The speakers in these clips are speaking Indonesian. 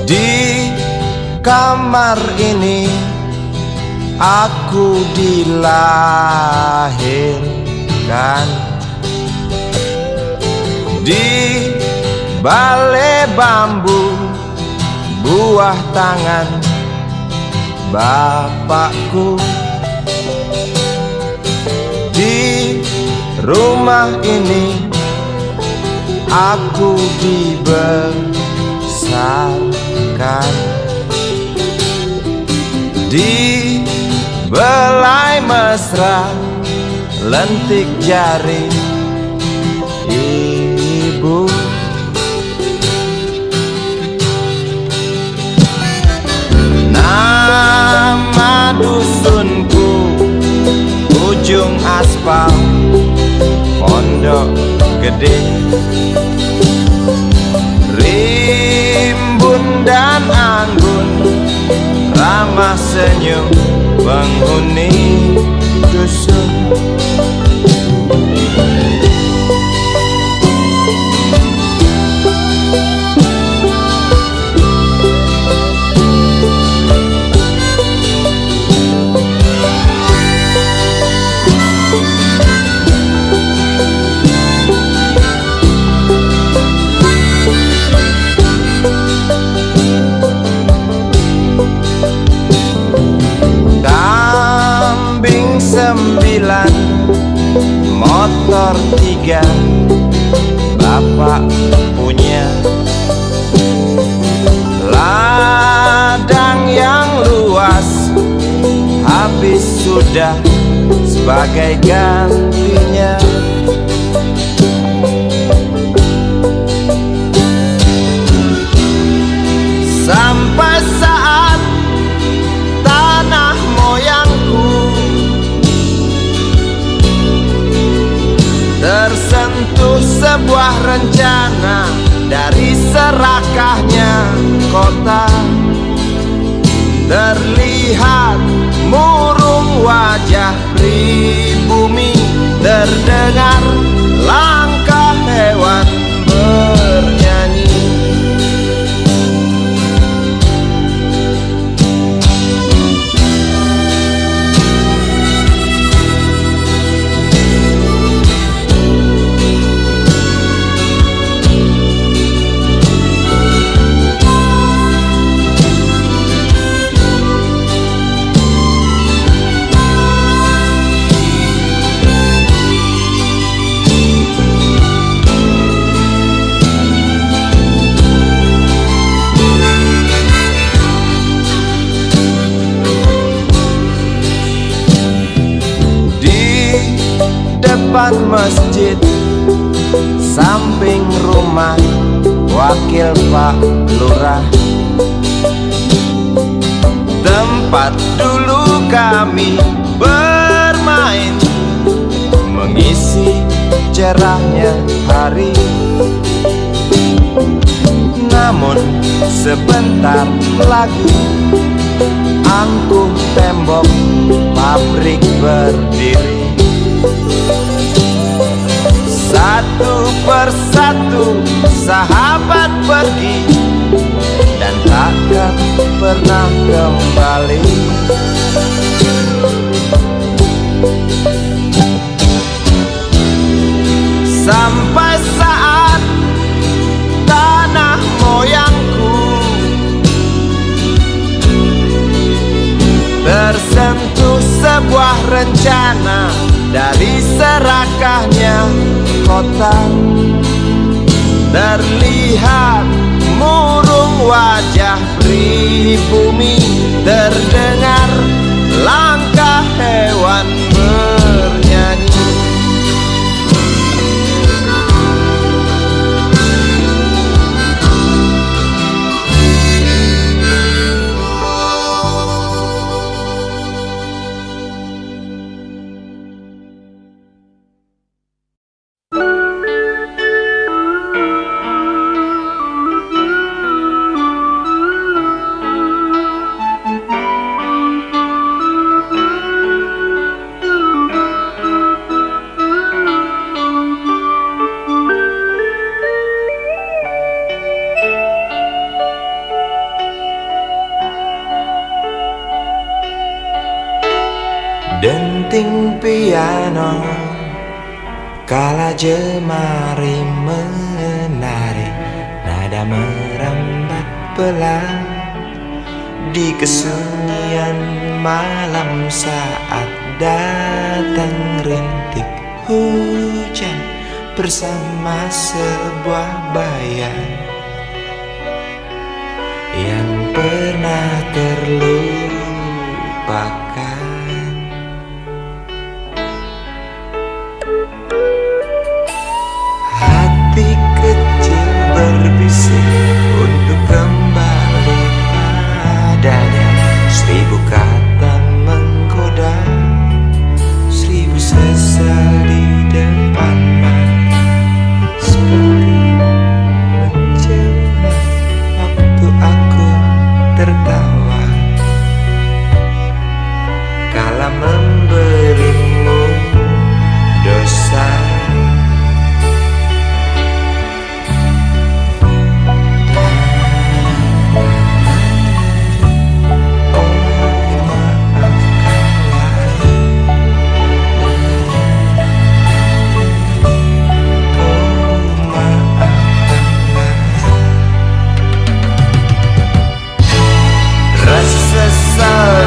Di kamar ini aku dilahirkan, di balai bambu buah tangan bapakku. Di rumah ini aku dibesarkan, di belai mesra lentik jari ibu. Nama dusunku ujung aspal Pondok Gede. Rimbun dan anggun ramah senyum penghuni dusun. Sembilan, motor 3 bapak punya, ladang yang luas habis sudah sebagai gantinya. Sampai saat tanah moyangku tersentuh sebuah rencana dari serakahnya kota. Terlihat murung wajah pribumi, terdengar langkah hewan bernyanyi. Depan masjid samping rumah wakil Pak Lurah, tempat dulu kami bermain mengisi cerahnya hari. Namun sebentar lagi angkuh tembok pabrik berdiri. Satu persatu sahabat pergi dan takkan pernah kembali. Sampai saat tanah moyangku tersentuh sebuah rencana dari serakahnya kota. Terlihat murung wajah pribumi, terdengar langkah hewan bernyanyi. denting piano kala jemari menari, nada merambat pelan di kesunyian malam saat datang rintik hujan bersama sebuah bayang yang pernah terlupakan. Hati kecil berbisik untuk kembali padanya. 1000 kata menggoda, 1000 sesal di depan mata, seperti menjelma waktu aku tertawa kala memberimu dosa.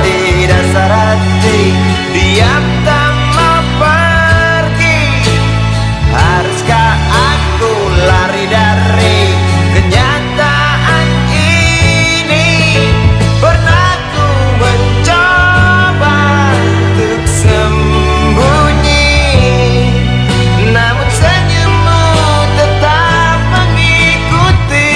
Di dasar hati diam tak mau pergi. Haruskah aku lari dari kenyataan ini? Pernah ku mencoba untuk sembunyi, namun senyummu tetap mengikuti.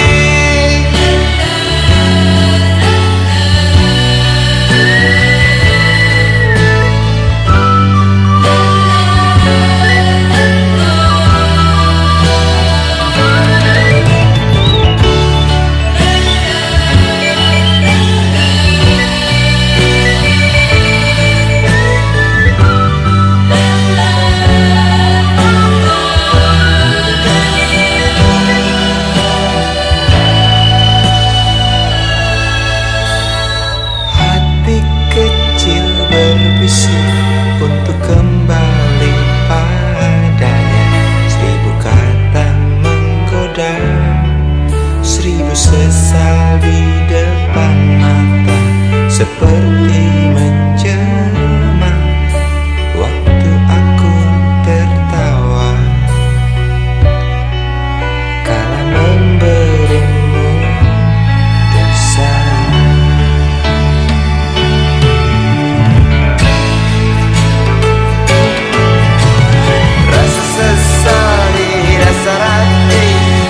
Berbisik untuk kembali padanya. 1000 kata menggoda, 1000 sesal di depan mata, seperti menjelma waktu aku tertawa kala memberimu dosa.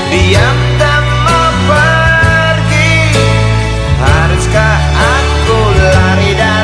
Diam tak mau pergi. Haruskah aku lari dari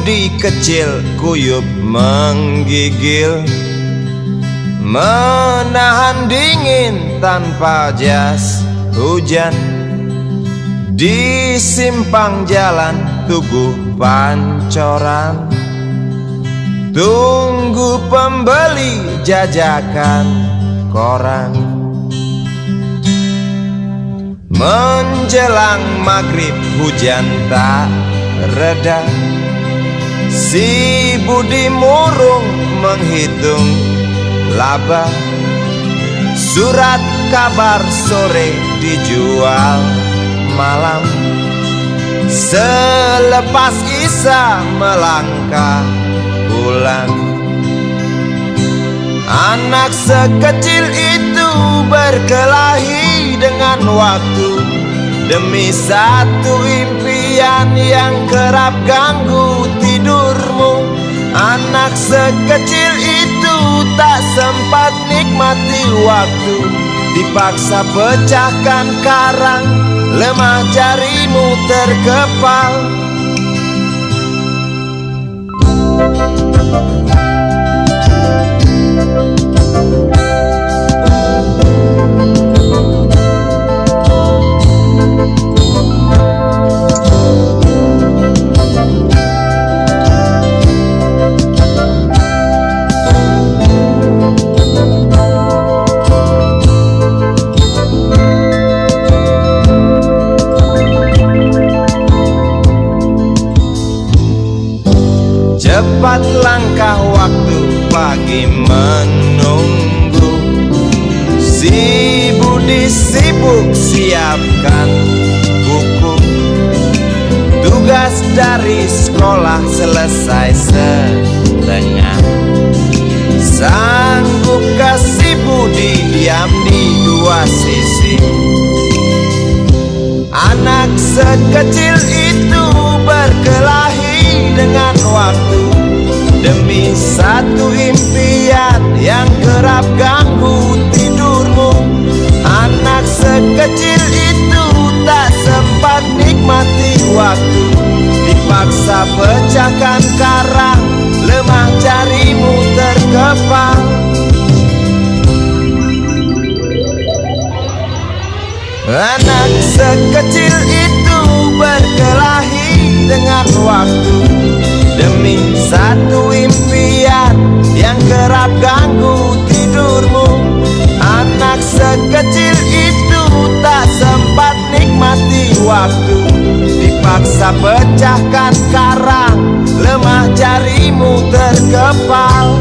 budi kecil kuyup menggigil, menahan dingin tanpa jas hujan. Di simpang jalan Tugu Pancoran, tunggu pembeli jajakan koran. Menjelang maghrib hujan tak reda, si budi murung menghitung laba. Surat kabar sore dijual malam, selepas Isya melangkah pulang. Anak sekecil itu berkelahi dengan waktu demi satu impian yang kerap ganggu tidurmu. Anak sekecil itu tak sempat nikmati waktu, dipaksa pecahkan karang, lemah jarimu terkepal. Cepat langkah waktu, pagi menunggu. Si budi sibuk siapkan buku, tugas dari sekolah selesai setengah. Sanggupkah si budi diam di dua sisi? Anak sekecil itu berkelahi dengan waktu demi satu impian yang kerap ganggu tidurmu. Anak sekecil itu tak sempat nikmati waktu, dipaksa pecahkan karang, lemah jarimu terkepal. Anak sekecil itu berkelahi dengan waktu demi satu impian yang kerap ganggu tidurmu. Anak sekecil itu tak sempat nikmati waktu, dipaksa pecahkan karang, lemah jarimu terkepal.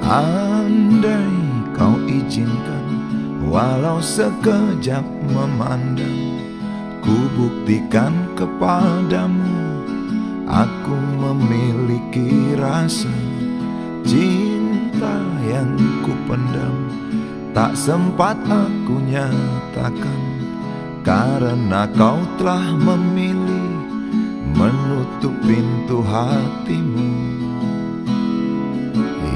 Andai kau izinkan, walau sekejap memandang, ku buktikan kepadamu, aku memiliki rasa cinta yang ku pendam. Tak sempat aku nyatakan, karena kau telah memilih menutup pintu hatimu.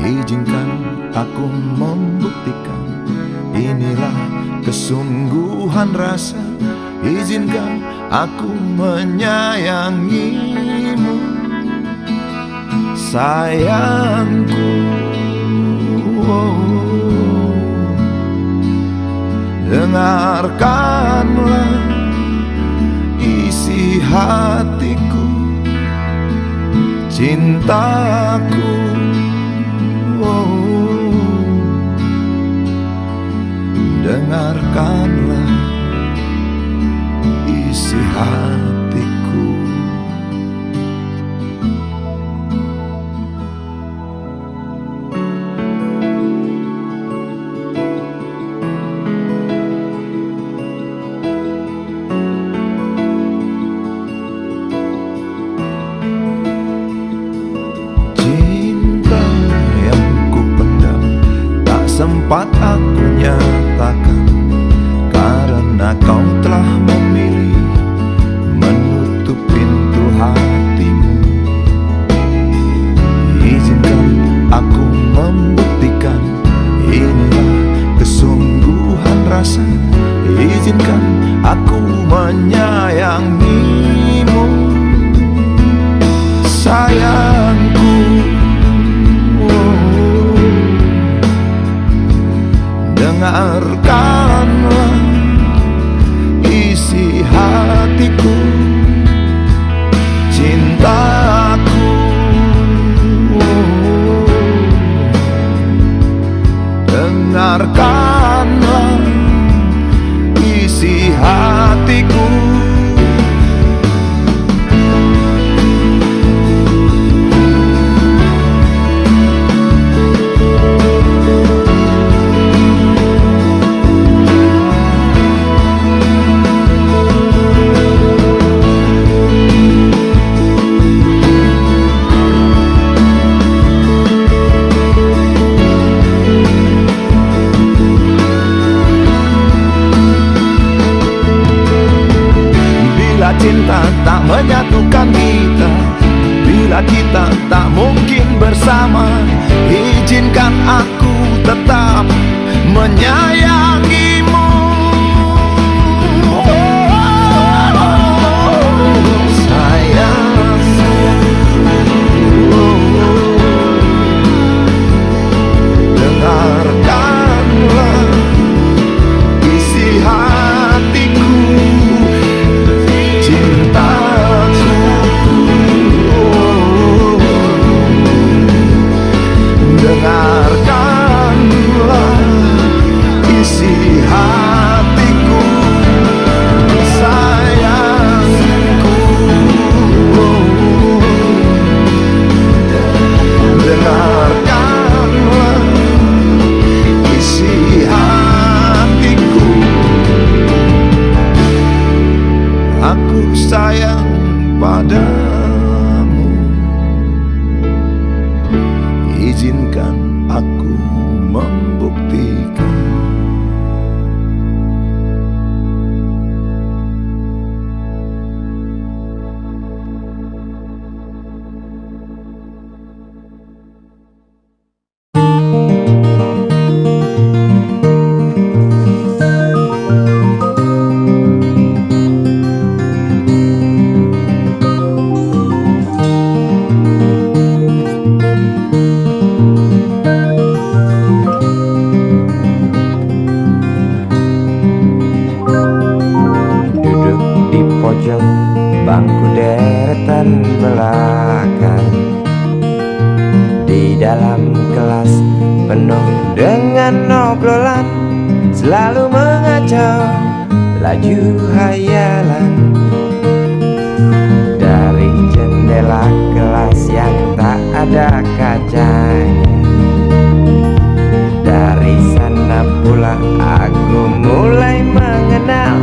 Izinkan aku membuktikan, inilah kesungguhan rasa. Izinkan aku menyayangimu, sayangku. Dengarkanlah isi hatiku, cintaku. Dengarkanlah isi hatiku. Cinta yang kupendam tak sempat aku nyatakan, karena kau telah memilih menutup pintu hatimu. Izinkan aku membuktikan, inilah kesungguhan rasa. Izinkan aku menyayangimu, sayangku. Dengarkanlah isi hatiku, cintaku. Dengarkanlah isi hatiku. Cinta tak menyatukan kita, bila kita tak mungkin bersama, izinkan aku tetap menyayangimu. Sayang, dengarkanlah isi hatiku, dengarkanlah isi hatiku, sayangku. Dengarkanlah isi hatiku. Aku sayang padamu, izinkan aku membuktikan. Bangku deretan belakang, di dalam kelas penuh dengan obrolan, selalu mengacau laju hayalan. Dari jendela kelas yang tak ada kacanya, dari sana pula aku mulai mengenal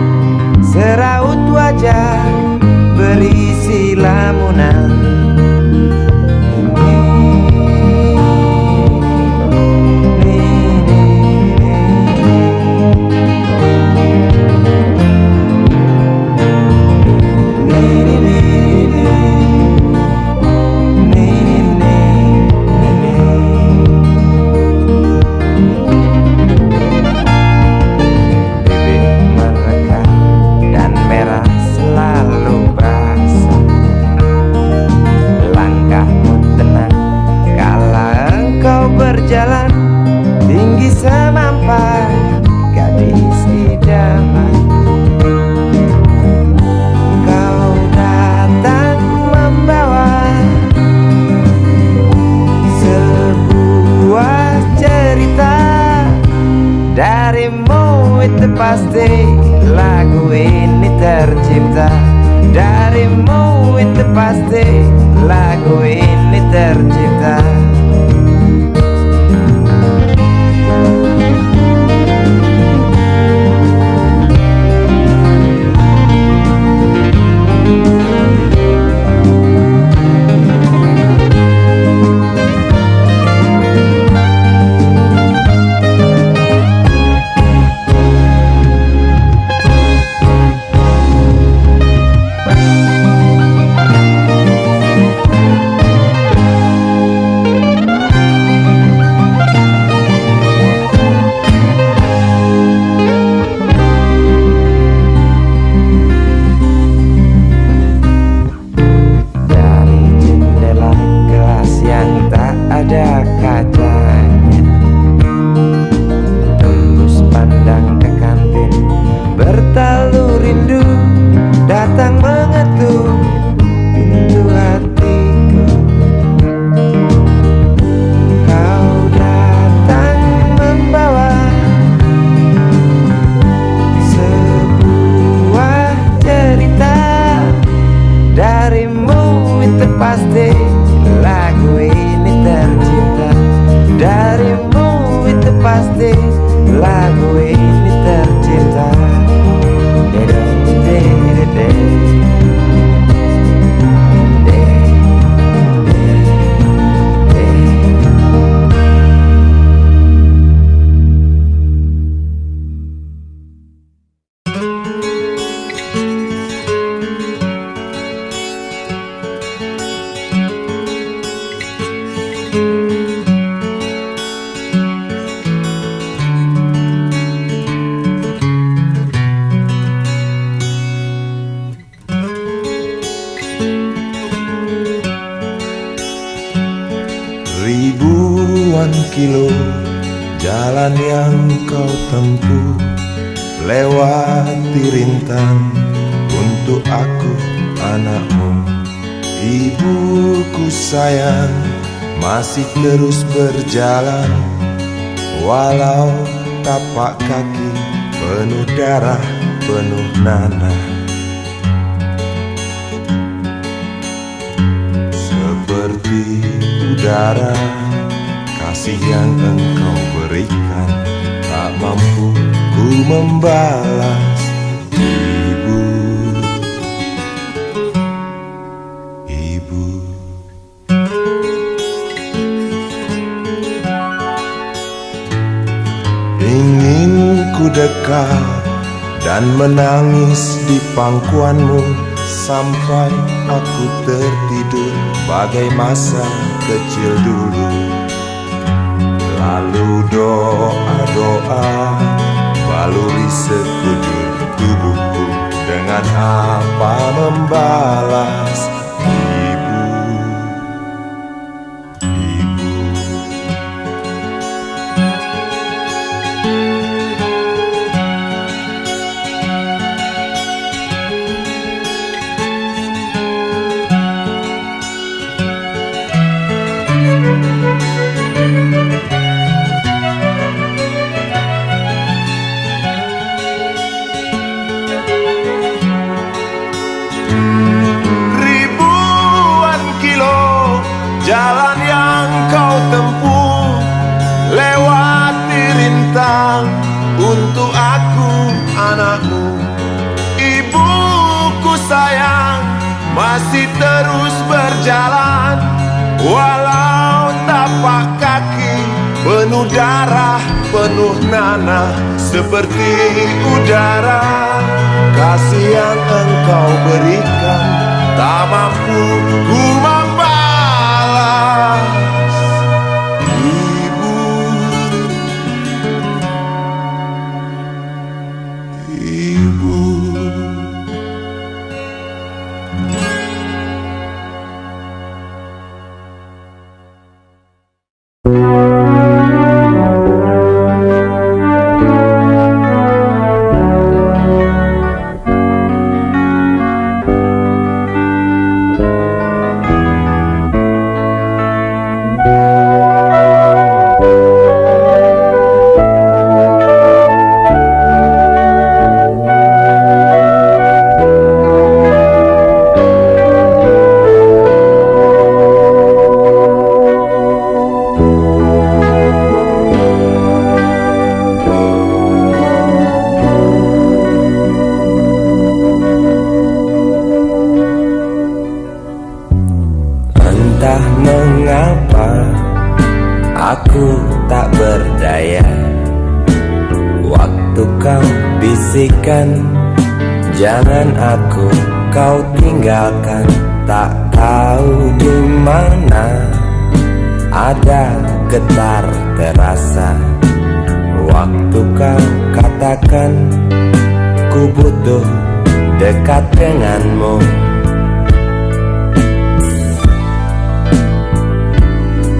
seraut wajah berisi lamunan. Bibit mereka dan merah selalu basah. pasti lagu ini tercipta darimu, itu pasti lagu ini tercipta. Ada kacanya, tembus pandang ke kantin, bertalu rindu datang mengetuk pintu hatiku. Kau datang membawa sebuah cerita darimu, itu pasti lagu ini tercipta darimu, itu pasti lagu ini tercipta. Ribuan kilo jalan yang kau tempuh, lewati rintang untuk aku anakmu. Ibuku sayang, masih terus berjalan, walau tapak kaki penuh darah, penuh nanah. Seperti udara, kasih yang engkau berikan tak mampu ku membalas. Ibu, ibu, ingin ku dekat dan menangis di pangkuanmu sampai aku tertidur bagai masa kecil dulu. Lalu doa-doa baluri sekujur tubuhku, dengan apa membalas. Ibu, ibu, jalan yang kau tempuh, lewati rintang untuk aku anakmu. Ibuku sayang, masih terus berjalan, walau tapak kaki penuh darah, penuh nanah. Seperti udara, kasih yang engkau berikan tak mampu ku membalas. Ibu, ibu, bisikan, jangan aku kau tinggalkan. Tak tahu di mana ada getar terasa waktu kau katakan ku butuh dekat denganmu.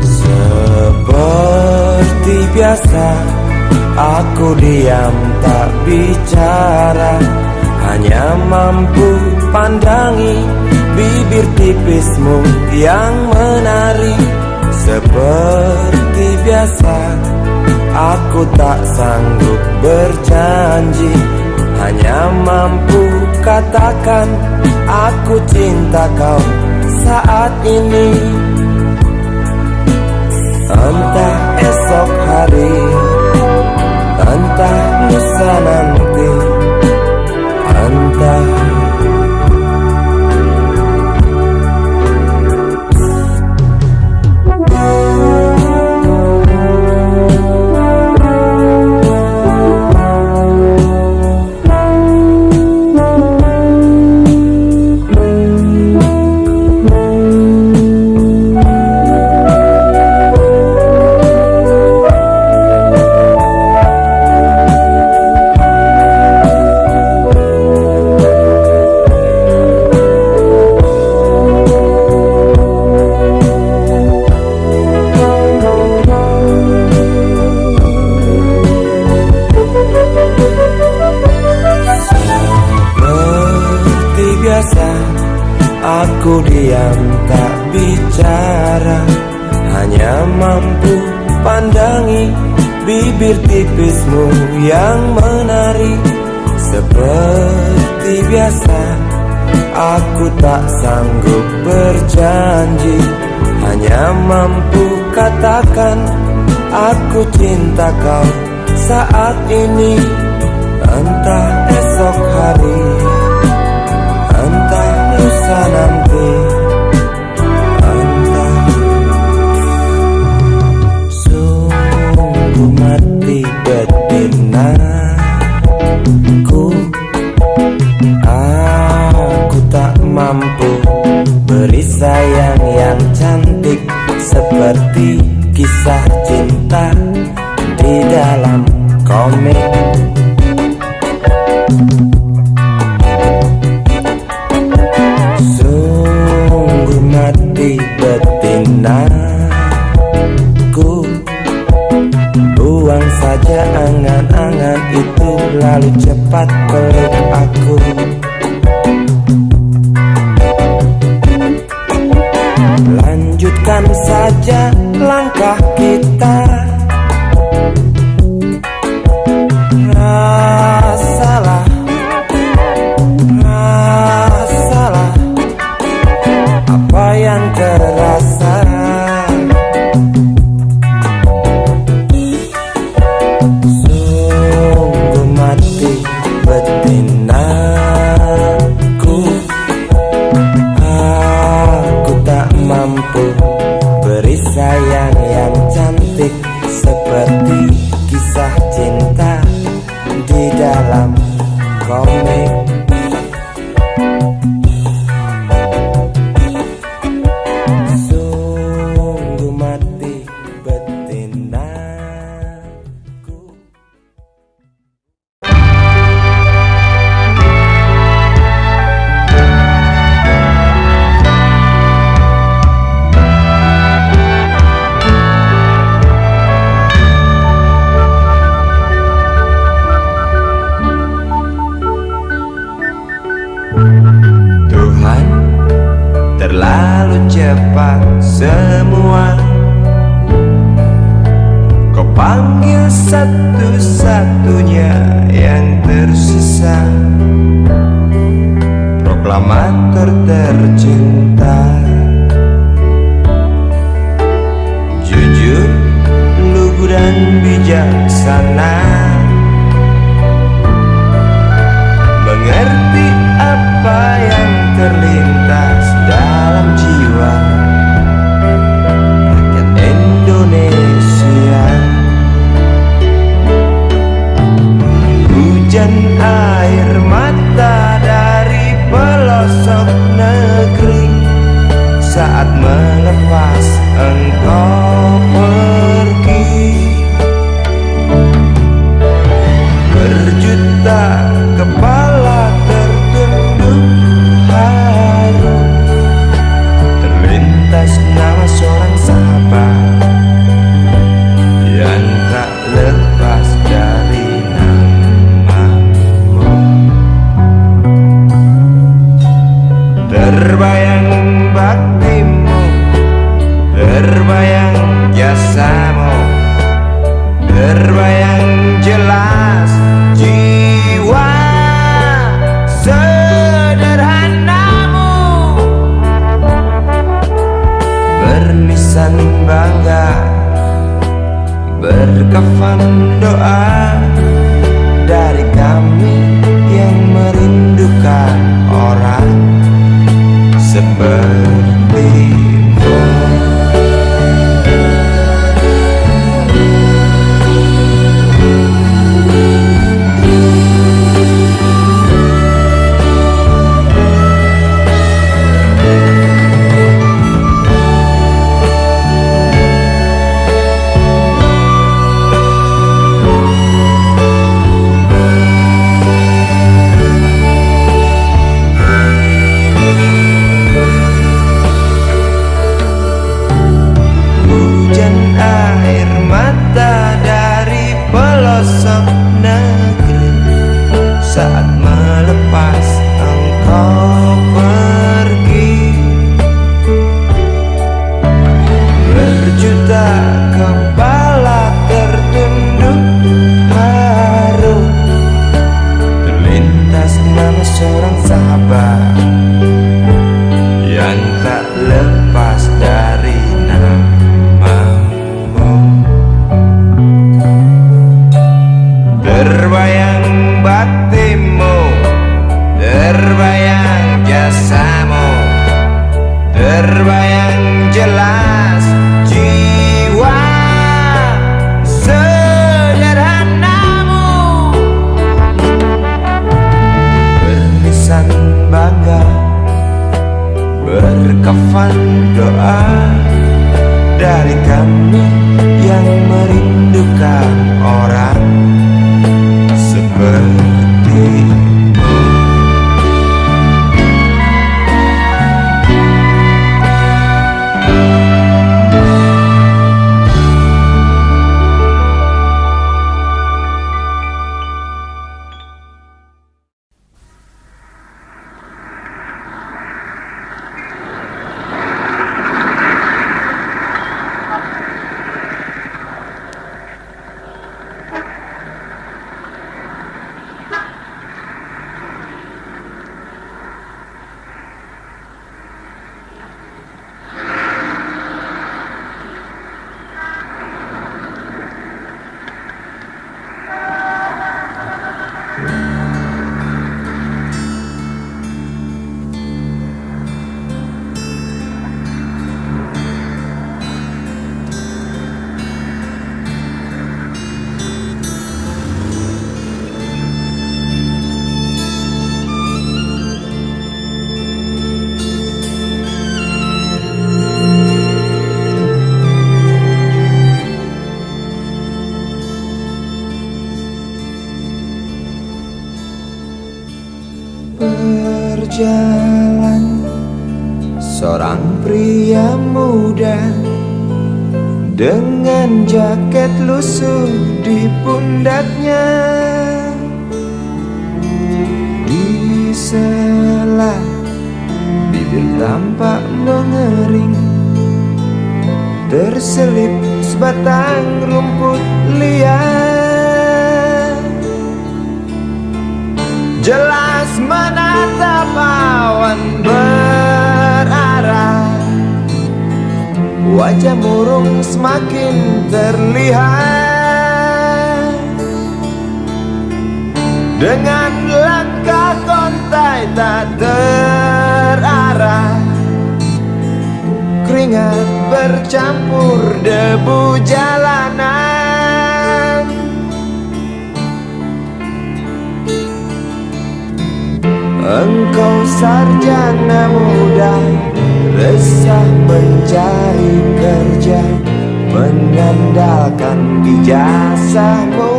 Seperti biasa aku diam tak bicara, hanya mampu pandangi bibir tipismu yang menari. Seperti biasa aku tak sanggup berjanji, hanya mampu katakan aku cinta kau saat ini. Entah esok hari, entah lusa nanti, entah aku diam tak bicara, hanya mampu pandangi bibir tipismu yang menari. Seperti biasa aku tak sanggup berjanji, hanya mampu katakan aku cinta kau saat ini. Entah esok hari, entah lusa nanti, entah. Sungguh mati betinaku, aku tak mampu beri sayang yang cantik seperti kisah cinta di dalam komik. Sungguh mati betinaku, buang saja angan-angan itu, lalu cepat peluk aku. Lanjutkan saja langkah kita, rasalah apa yang terasa. Sungguh mati betinaku, aku tak mampu beri sayang yang cantik seperti kisah cinta di dalam komik. Sungguh mati betinaku. Tuhan, terlalu cepat semua. Kau panggil satu-satunya yang tersisa, proklamator tercinta. Jujur, lugu dan bijaksana, mengerti apa yang terlintas dalam jiwa rakyat Indonesia. Hujan air mata dari pelosok negeri saat melepas engkau pergi. Berjuta kepala tertunduk haru, terlintas nama seorang sahabat yang tak lepas dari namamu. Terbayang baktimu, terbayang jasamu, terbayang jelas jiwa sederhanamu, bernisan bangga, berkafan doa dari kami yang merindukan orang sepertimu. Saat melepas engkau pergi, berjuta kepala tertunduk haru, terlintas nama seorang sahabat yang tak lepas dari namamu. Terbayang baktimu, terbayang jasamu, terbayang jelas jiwa sederhanamu, bernisan bangga, berkafan doa dari kami yang merindukan orang seperti. Berjalan seorang pria muda dengan jaket lusuh di pundaknya, di sela bibir tampak mengering, terselip sebatang rumput liar. Jelas menatap awan berarah, wajah murung semakin terlihat. Dengan langkah kontai tak terarah, keringat bercampur debu jalanan. Engkau sarjana muda, resah mencari kerja, mengandalkan ijazahmu.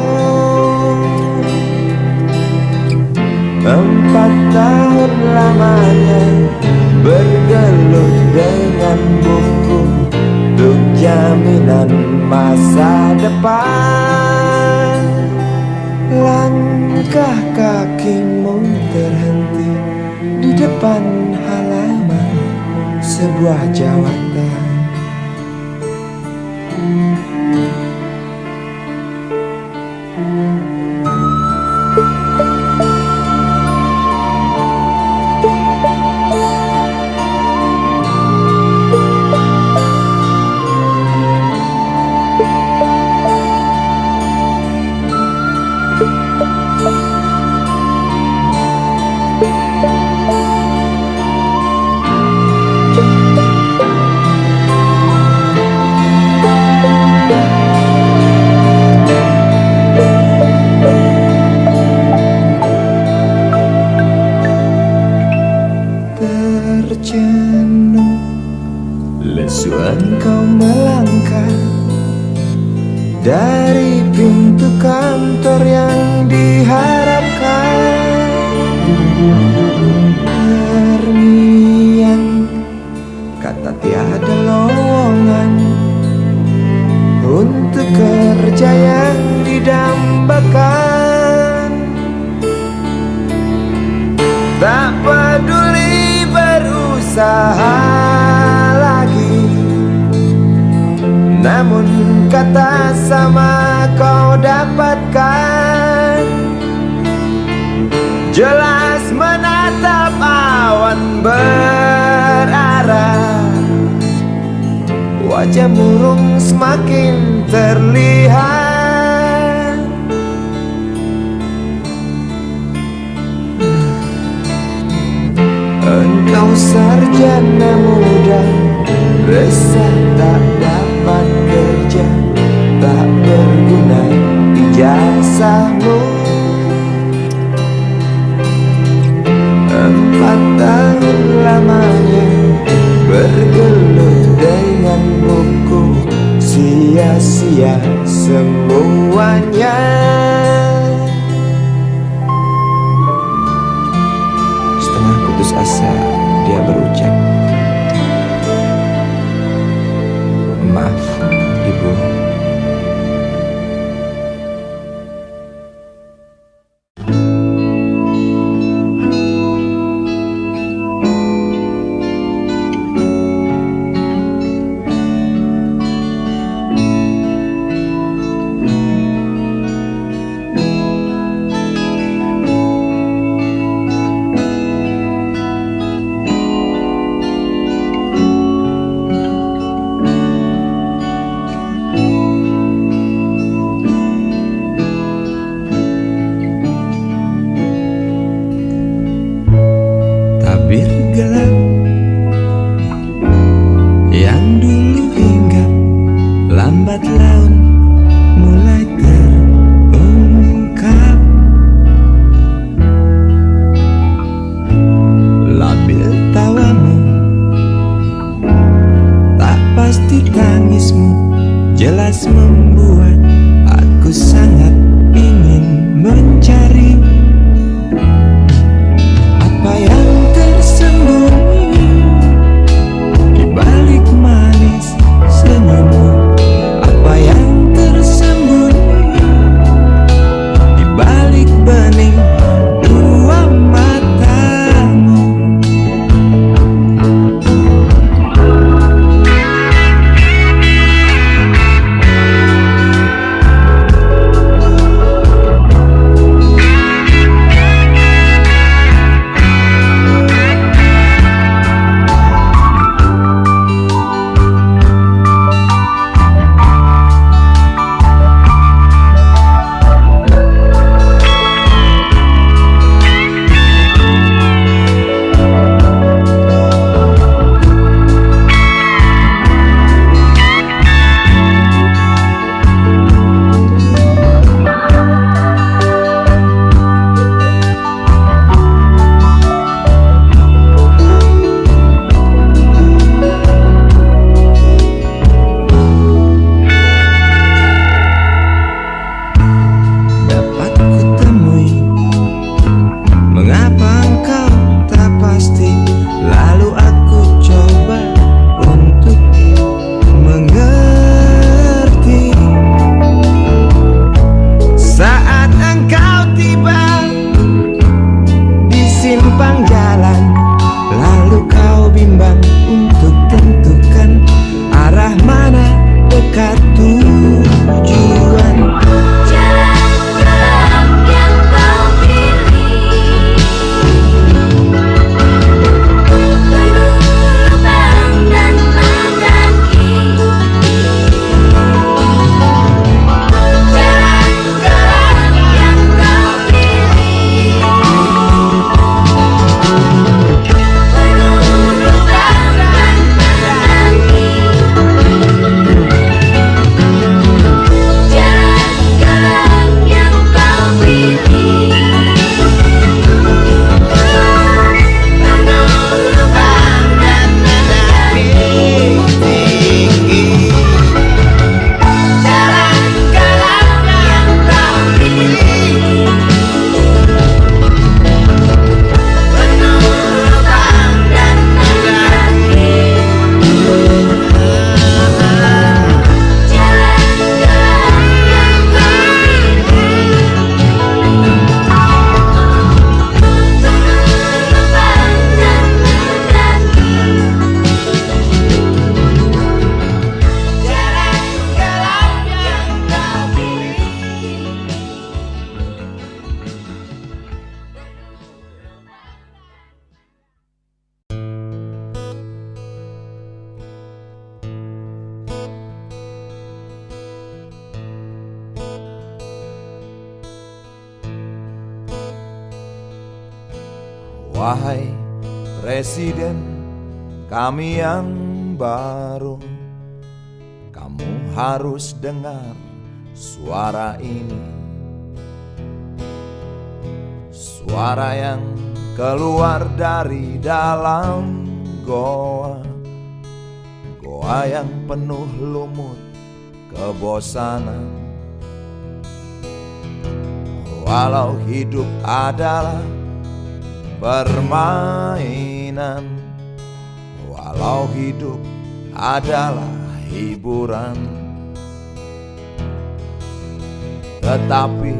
4 tahun lamanya bergelut dengan buku untuk jaminan masa depan. Langkah kakimu terhenti di depan halaman sebuah jawatan. Terjenuh lesu engkau melangkah dari pintu kantor yang diharapkan. Terngiang kata tiada lowongan untuk kerja yang didambakan. Tak peduli berusaha lagi, namun kata sama kau dapatkan. Jelas menatap awan berarah, wajah murung semakin terlihat. Engkau sarjana muda, resah tak dapat kerja, tak berguna ijazahmu. 4 tahun lamanya bergelut dengan buku, sia-sia semuanya. Setengah putus asa dia berucap, "Maaf, Ibu." simpang jalan, lalu kau bimbang untuk tentukan arah mana dekat tujuan. Jalan gelap yang kau pilih, penuh lubang dan mendaki. Jalan gelap yang kau pilih, penuh lubang dan mendaki. Jalan gelap yang kau pilih, penuh lubang dan mendaki. Jalan gelap yang kau pilih, penuh lubang dan mendaki. Jalan gelap yang kau pilih, penuh lubang dan mendaki. Jalan gelap yang kau Wahai Presiden kami yang baru, kamu harus dengar suara ini. Suara yang keluar dari dalam goa, goa yang penuh lumut kebosanan. Walau hidup adalah permainan, walau hidup adalah hiburan, tetapi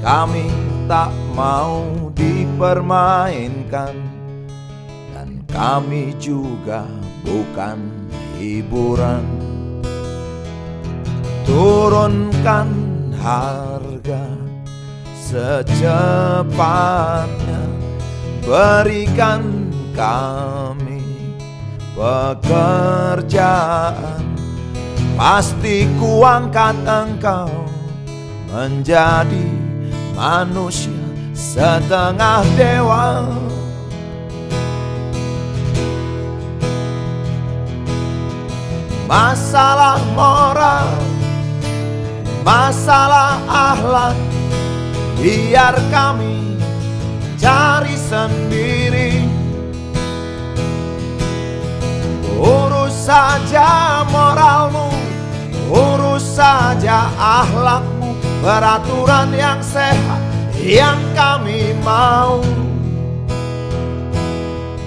kami tak mau dipermainkan, dan kami juga bukan hiburan. Turunkan harga secepatnya, berikan kami pekerjaan, pasti kuangkat engkau menjadi manusia setengah dewa. Masalah moral, masalah akhlak, biar kami cari sendiri. Urus saja moralmu, urus saja akhlakmu, peraturan yang sehat yang kami mau.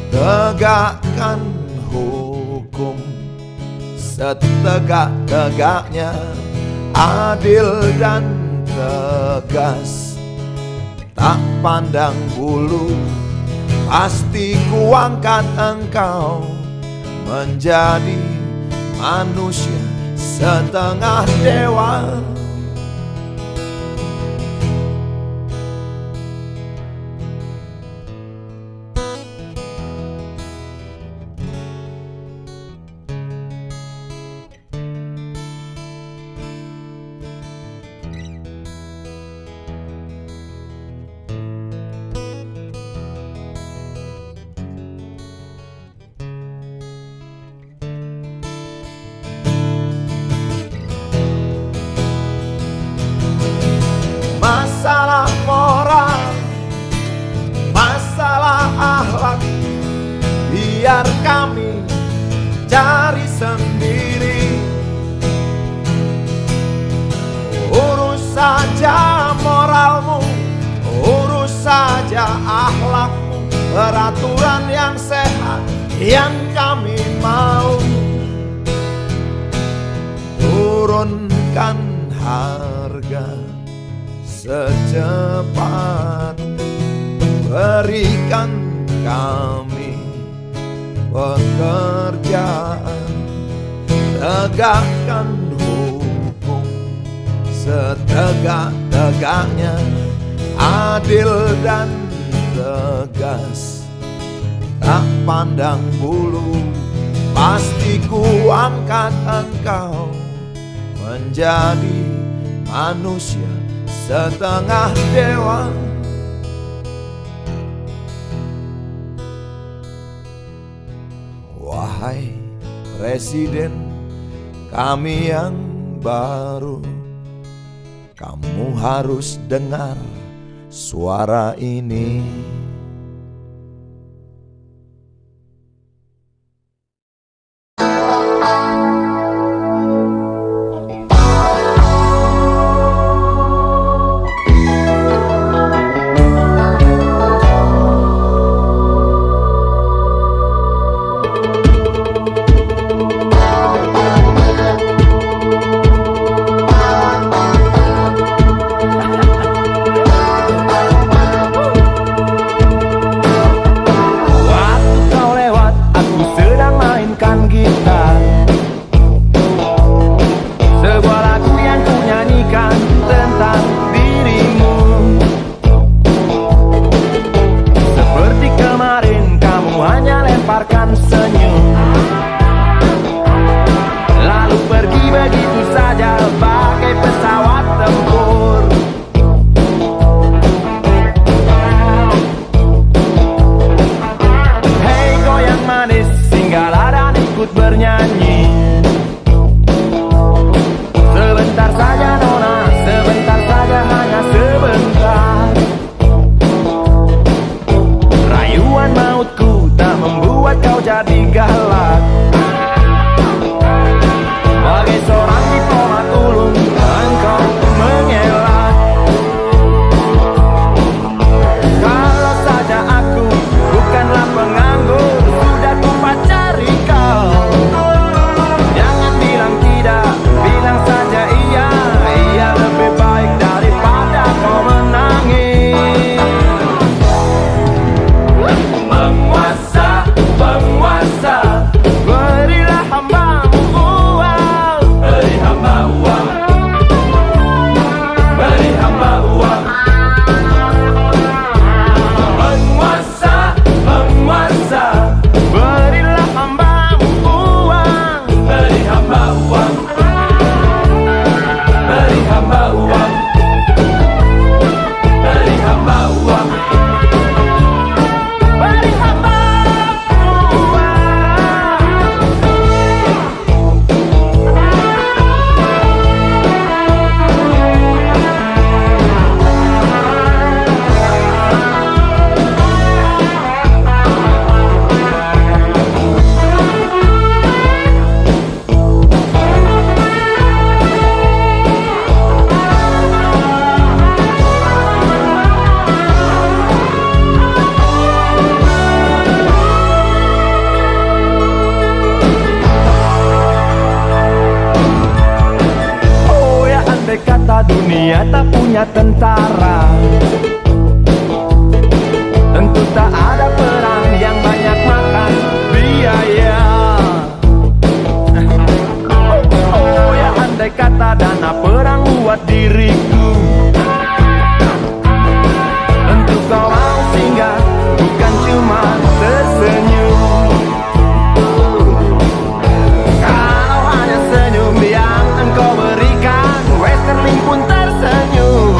Tegakkan hukum setegak-tegaknya, adil dan tegas, tak pandang bulu, pasti kuangkat engkau menjadi manusia setengah dewa. Masalah moral, masalah akhlak, biar kami cari sendiri. Urus saja moralmu, urus saja akhlakmu, peraturan yang sehat yang kami mau. Turunkan harga secepat, berikan kami pekerjaan, tegakkan hukum setegak-tegaknya, adil dan tegas, tak pandang bulu. Pasti ku angkat engkau menjadi manusia setengah dewa. Wahai Presiden kami yang baru, kamu harus dengar suara ini. Dunia tak punya tentara, tentu tak ada perang yang banyak makan biaya. Oh ya, andai kata dana perang buat diriku, tentu kau mau singgah, bukan cuma tersenyum. Kalau hanya senyum yang engkau berikan, Westerling pun tersenyum.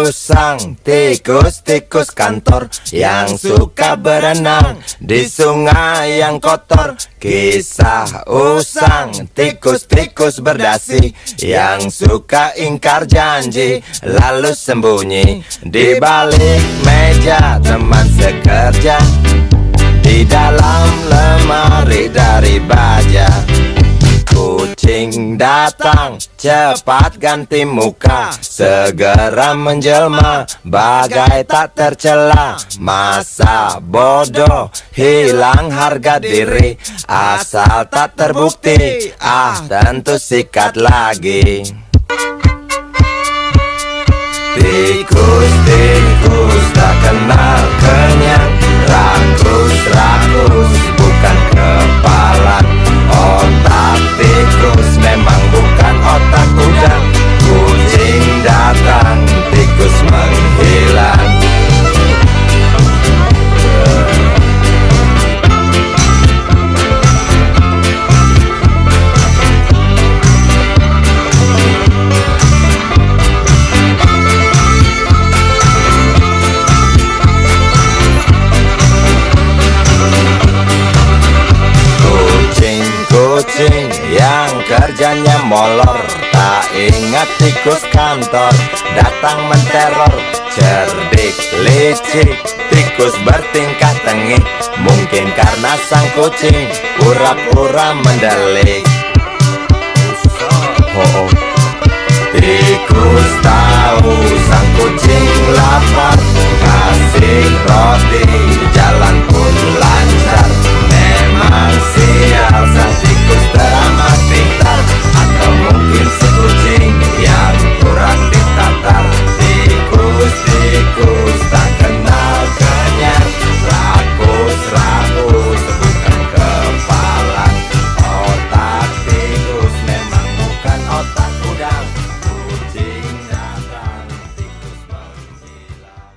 usang, tikus-tikus kantor yang suka berenang di sungai yang kotor. Kisah usang, tikus-tikus berdasi yang suka ingkar janji lalu sembunyi di balik meja teman sekerja, di dalam lemari dari baja. Kucing datang, cepat ganti muka, segera menjelma, bagai tak tercela. Masa bodoh, hilang harga diri, asal tak terbukti, tentu sikat lagi. Tikus-tikus tak kenal kenyang, rakus-rakus bukan kepala. Otak tikus memang bukan otak udang. Kucing datang, tikus menghilang. Kucing yang kerjanya molor, tak ingat tikus kantor datang menteror. Cerdik, licik, tikus bertingkah tengik, mungkin karena sang kucing pura-pura mendelik. Tikus tahu sang kucing lapar, kasih roti, jalan pun lancar. Memang sial sang tikus teramat pintar, atau mungkin si kucing yang kurang ditatar. Tikus-tikus tak kenal kenyang, rakus-rakus bukan kepala. Otak tikus memang bukan otak udang. Kucing datang, tikus menghilang.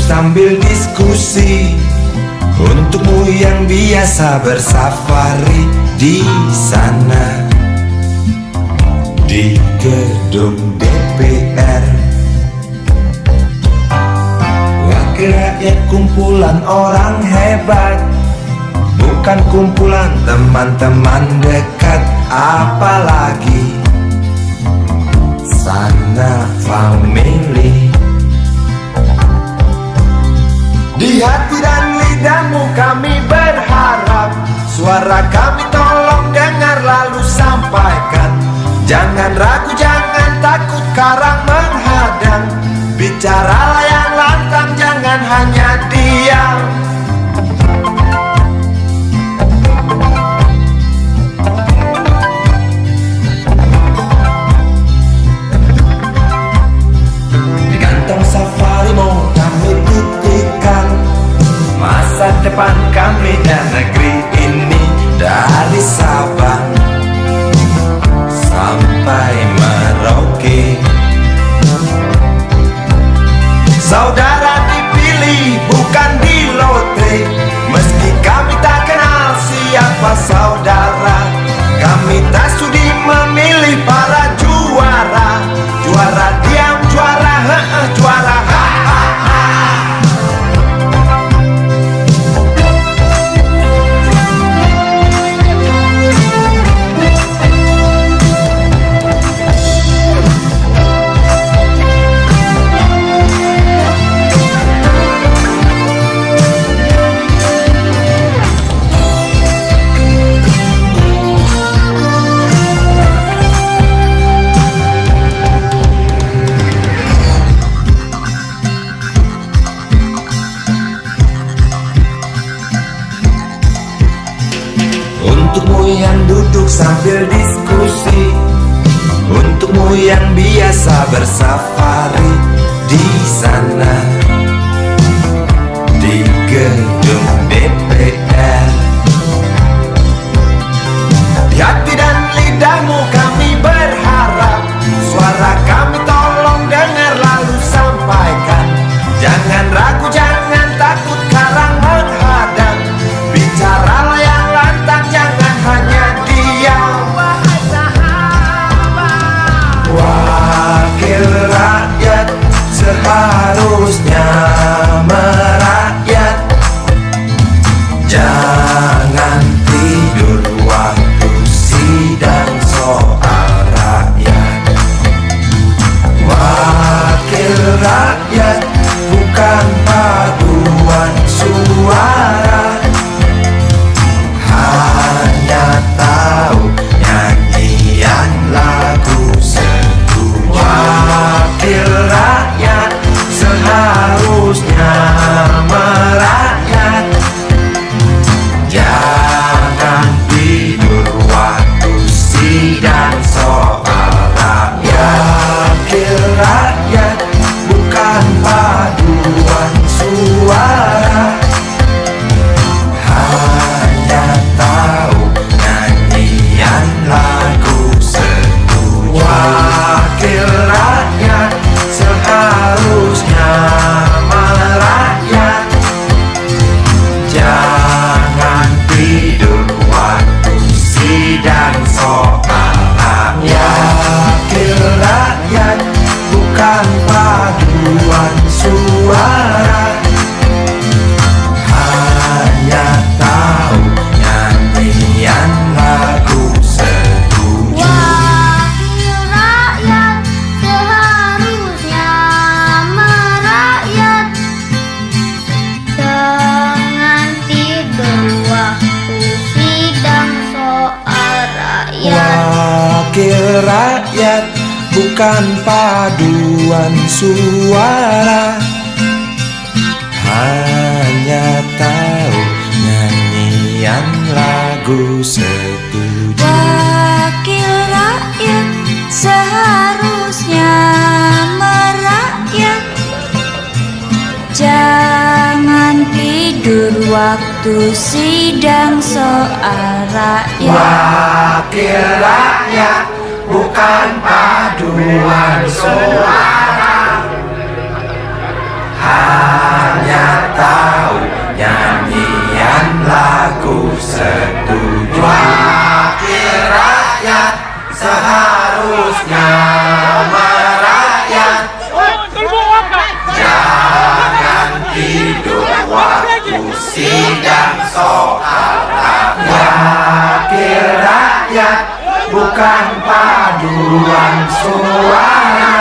Sambil diskusi, untukmu yang biasa bersafari di sana, di gedung DPR. Wakil rakyat kumpulan orang hebat, bukan kumpulan teman-teman dekat. Apalagi sana family. Di hati dan lidahmu kami berharap, suara kami tolong dengar lalu sampaikan. Jangan ragu, jangan takut karang menghadang, bicaralah yang lantang, jangan hanya diam. Di kantong safarimu kami titipkan masa depan kami dan negeri ini, dari Sabang sampai Merauke. Saudara dipilih bukan di lotre, meski kami tak kenal siapa saudara. Kami tak sudi memilih para juara, juara diam, juara juara untukmu yang duduk sambil diskusi, untukmu yang biasa bersafari di sana, di gedung suara kami tolong dengar lalu sampaikan. Jangan ragu, jangan takut karang menghadang. Bicaralah yang lantang, jangan hanya diam. Wahai sahabat, wakil rakyat seharusnya merakyat. Jangan tidur waktu sidang soal rakyat. Wakil rakyat bukan paduan suara, hanya tahu nyanyian lagu setuju. Wakil rakyat seharusnya merakyat. Jangan tidur waktu sidang soal rakyat. Wakil rakyat bukan paduan suara, hanya tahu nyanyian lagu setuju. Wakil rakyat seharusnya merakyat. Jangan tidur waktu sidang soal rakyat. Wakil rakyat bukan paduan suara, hanya tahu nyanyian lagu setuju. Wakil rakyat seharusnya merakyat. Jangan tidur waktu sidang soal rakyat. Wakil rakyat bukan paduan suara, hanya tahu nyanyian lagu setuju. Wakil rakyat seharusnya merakyat. Jangan tidur waktu sidang soal rakyat. Wakil rakyat bukan paduan suara, hanya tahu nyanyian lagu setuju. Wakil rakyat seharusnya merakyat. Jangan tidur waktu sidang soal rakyat. Wakil rakyat bukan paduan suara,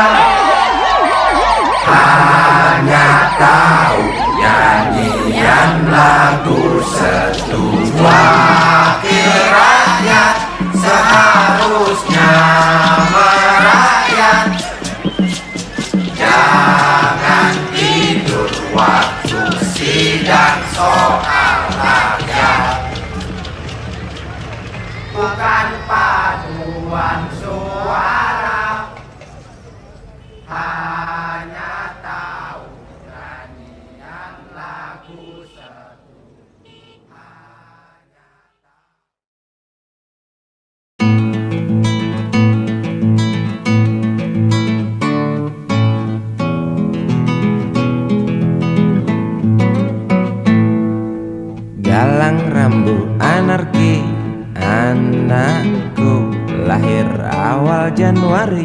hanya tahu nyanyian lagu setuju. Wakil rakyat seharusnya merakyat. Jangan tidur waktu sidang soal rakyat. Bukan paduan suara, hanya tahu nyanyian lagu setuju. Galang rambu anarki, anakku lahir awal Januari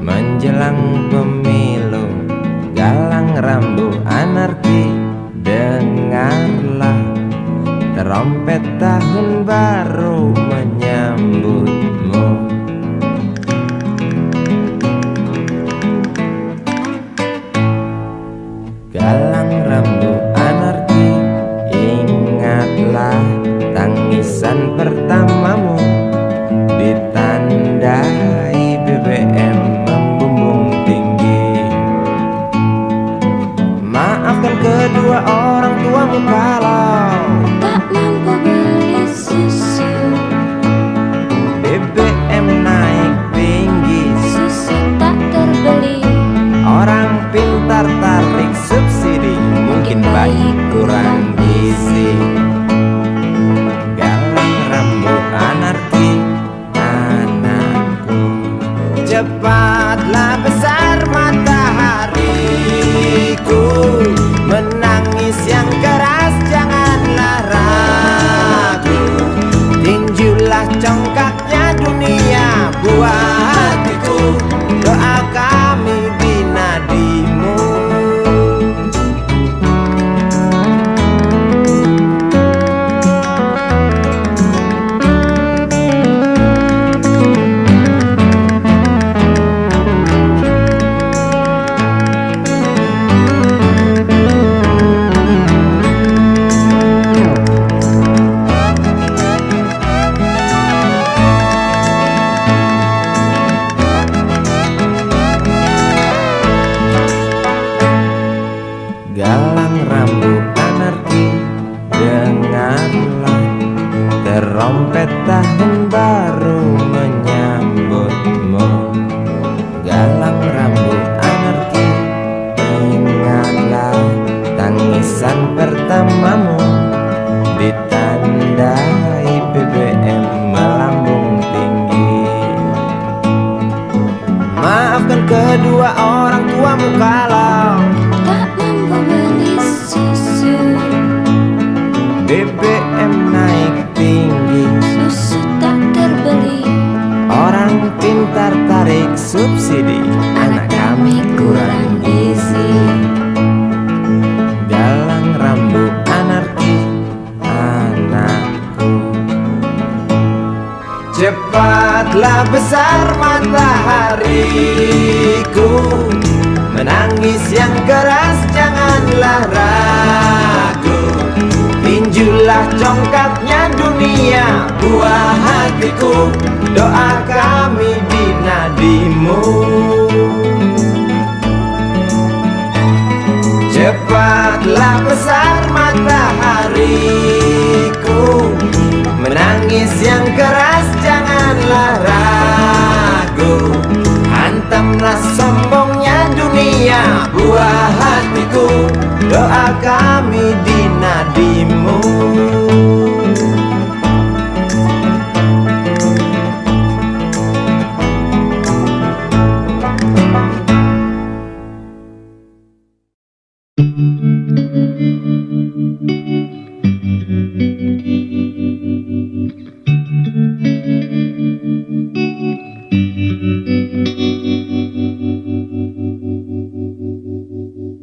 menjelang pemilu. Galang rambu anarki, dengarlah trompet tahun baru menyambutmu. Galang rambu anarki, ingatlah tangisan pertamamu ditandai BBM membumbung tinggi. Maafkan kedua orang tuamu kalau Tak mampu beli susu. Cepatlah besar matahariku, menangis yang keras janganlah ragu. Tinjulah congkaknya dunia buah hatiku, doa kami di nadimu. Galang rambut anarki, dengarlah terompet tahun baru menyambutmu. Galang rambut anarki, ingatlah tangisan pertamamu, ditandai BBM melambung tinggi. Maafkan kedua orang tuamu kalau tak mampu beli susu, BBM naik tinggi, susu tak terbeli. orang pintar tarik subsidi, Anak kami kurang gizi. galang rambut anarki, anakku. Cepatlah besar matahariku, menangis yang keras janganlah ragu. Tinjulah congkaknya dunia buah hatiku, doa kami di nadimu. Cepatlah besar matahariku, menangis yang keras janganlah ragu. Hantamlah sombongnya dunia buah hatiku, doa kami di nadimu.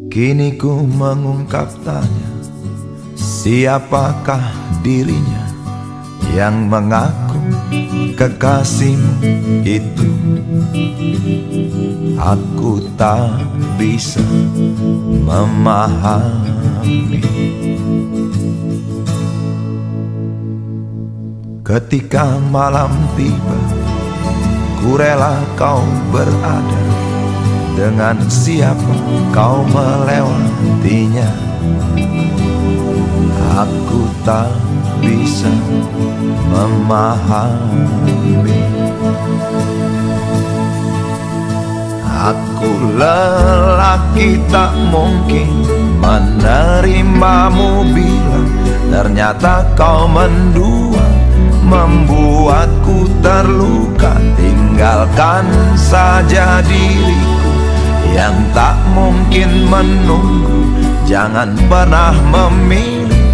Kini ku mengungkap tanya, siapakah dirinya yang mengaku kekasihmu itu? Aku tak bisa memahami. Ketika malam tiba, ku rela kau berada. Dengan siapa kau melewatinya? Aku tak bisa memahami. Aku lelaki tak mungkin menerimamu bila ternyata kau mendua, membuatku terluka. Tinggalkan saja diriku yang tak mungkin menunggu. Jangan pernah memilih,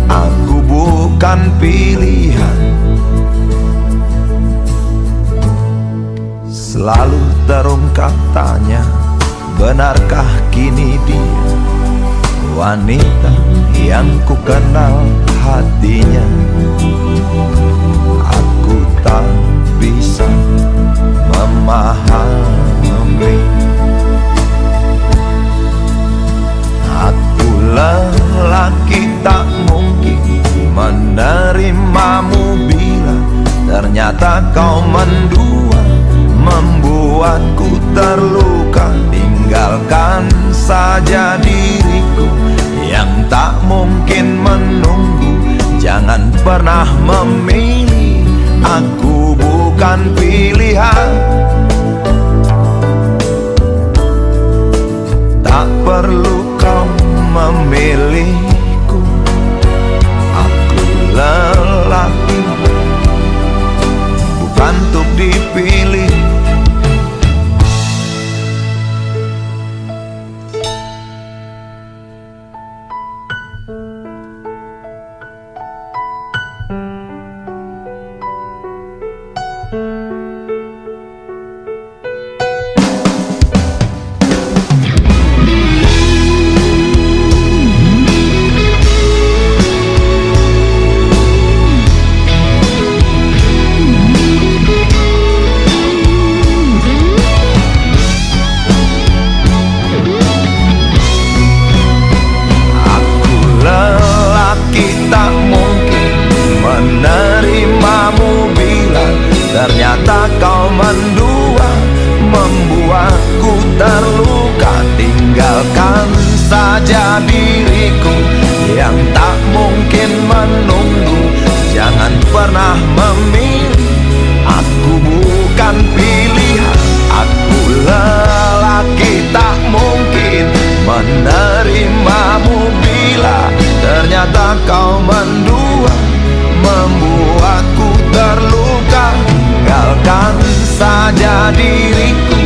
aku bukan pilihan. Selalu terungkap tanya, benarkah kini dia wanita yang ku kenal hatinya? Aku tak bisa memahami. Aku lelaki tak mungkin menerimamu bila ternyata kau mendua, membuatku terluka. Tinggalkan saja diriku yang tak mungkin menunggu. Jangan pernah memilih, aku bukan pilihan. pada diriku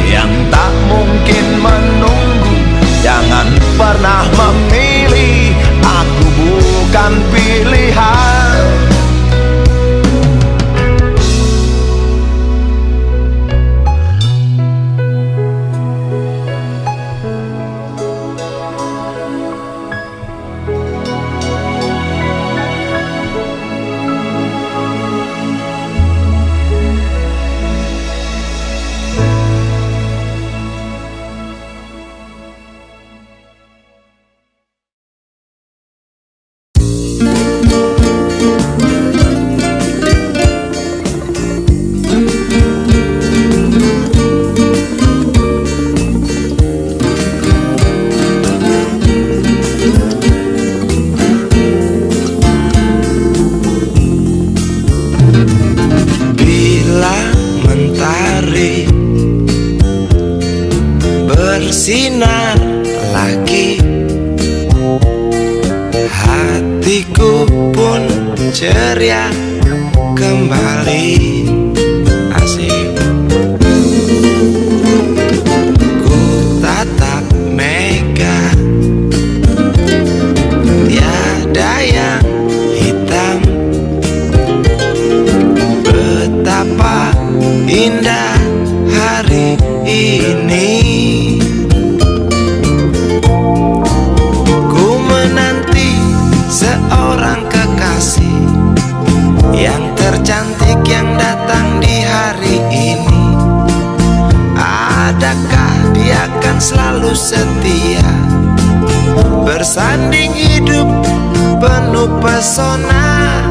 yang tak mungkin menunggu. Jangan pernah memilih, aku bukan pilihan. Bersinar lagi, hatiku pun ceria kembali. Asik. Ku tatap mega, tiada yang hitam. Betapa indah hari ini. Seorang kekasih yang tercantik yang datang di hari ini. Adakah dia akan selalu setia, bersanding hidup penuh pesona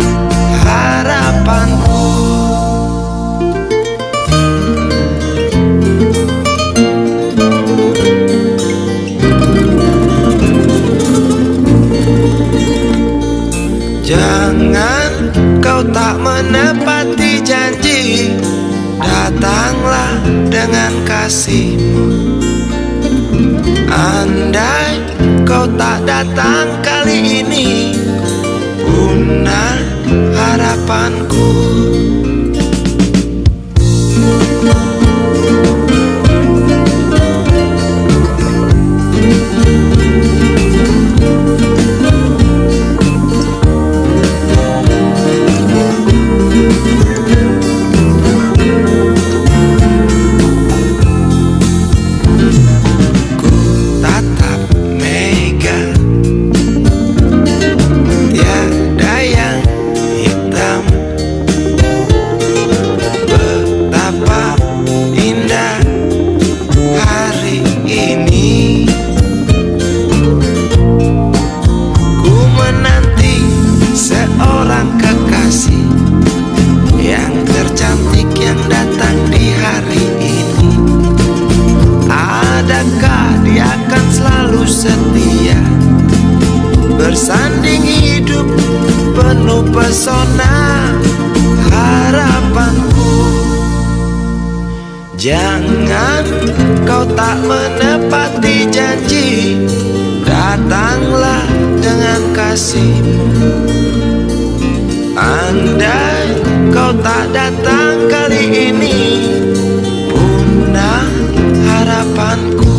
harapanku. Jangan kau tak menepati janji, datanglah dengan kasihmu. Andai kau tak datang kali ini, punah harapanku. Setia, bersanding hidup penuh pesona harapanku. Jangan kau tak menepati janji, datanglah dengan kasihmu. Andai kau tak datang kali ini, punah harapanku.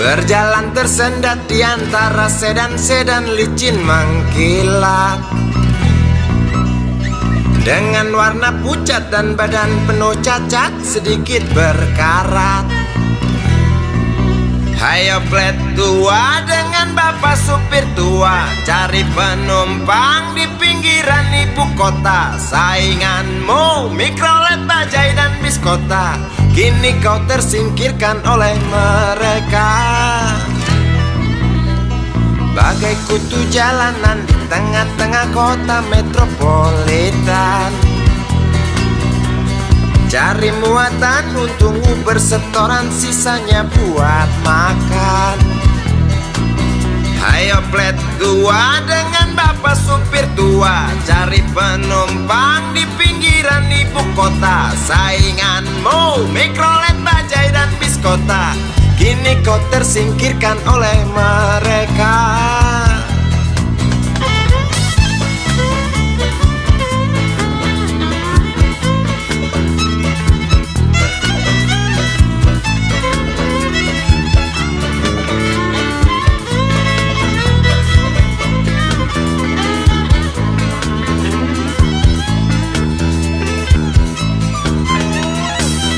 Berjalan tersendat di antara sedan-sedan licin mengkilat, dengan warna pucat dan badan penuh cacat sedikit berkarat. Hayo plet tua dengan bapak supir tua, cari penumpang di pinggiran ibu kota. Sainganmu mikrolet, bajai dan bis kota, kini kau tersingkirkan oleh mereka. Bagai kutu jalanan di tengah-tengah kota metropolitan, cari muatan untungmu bersetoran, sisanya buat makan. Hayo plet tua dengan bapak supir tua, cari penumpang di pinggiran ibu kota. Sainganmu mikrolet, bajai dan bis kota, kini kau tersingkirkan oleh mereka.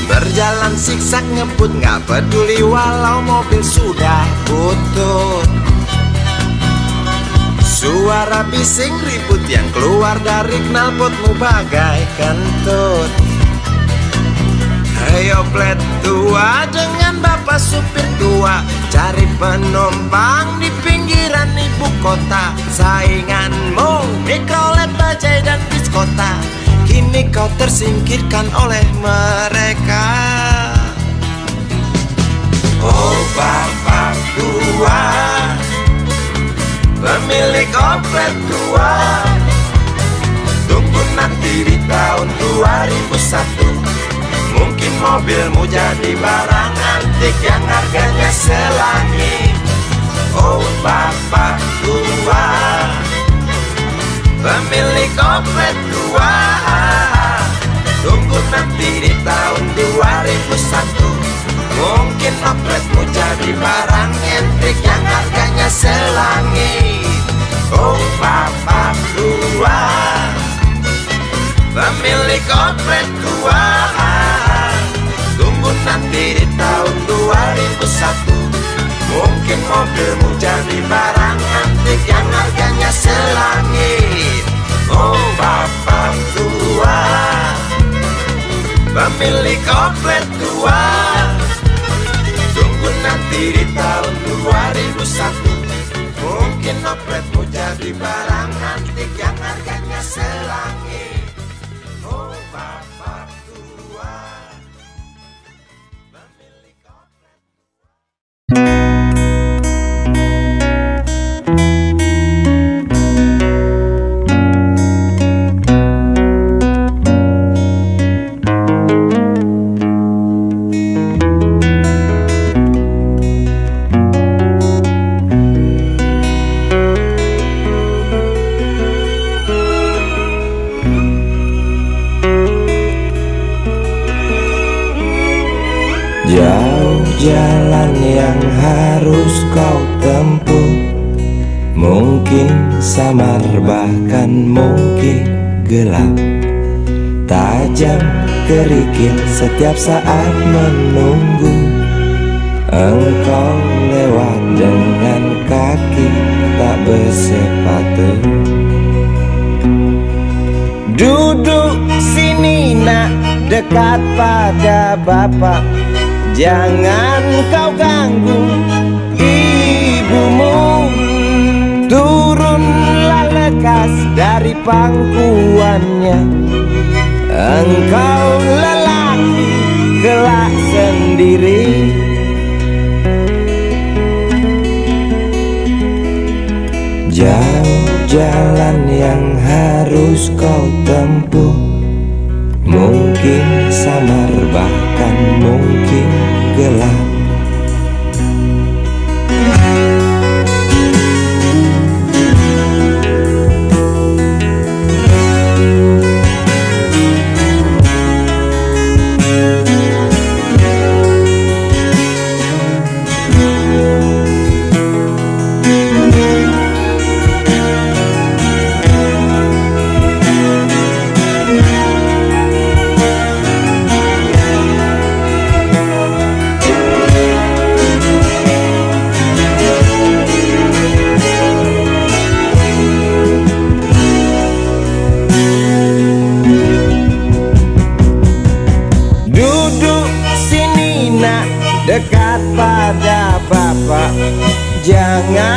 Berjalan siksak ngebut, gak peduli walau mobil sudah butut. Suara bising ribut yang keluar dari knalpotmu bagai kentut. Ayo plet tua dengan bapak supir tua, cari penumpang di pinggiran ibu kota. Sainganmu mikrolet, bajai dan bis kota, kini kau tersingkirkan oleh mereka. Oh bapak tua, pemilik oplet tua, tunggu nanti di tahun 2001, mungkin mobilmu jadi barang antik yang harganya selangit. Oh bapak tua, pemilik oplet tua, tunggu nanti di tahun 2001, mungkin opletmu jadi barang antik yang harganya selangit. Oh bapak tua, pemilik oplet tua, tunggu nanti di tahun 2001, mungkin mobilmu jadi barang antik yang harganya selangit. Oh bapak tua, pemilik oplet tua, tunggu nanti di tahun 2001, mungkin opletmu jadi barang antik yang harganya selangit. Oh bapak tua, pemilik oplet. Jauh jalan yang harus kau tempuh, mungkin samar bahkan mungkin gelap, tajam kerikil setiap saat menunggu engkau lewat dengan kaki tak bersepatu. Duduk sini nak, dekat pada bapak, jangan kau ganggu ibumu. Turunlah lekas dari pangkuannya, engkau lelaki kelak sendiri. Jauh jalan yang harus kau tempuh, mungkin samar bahkan mungkin gelap. Jangan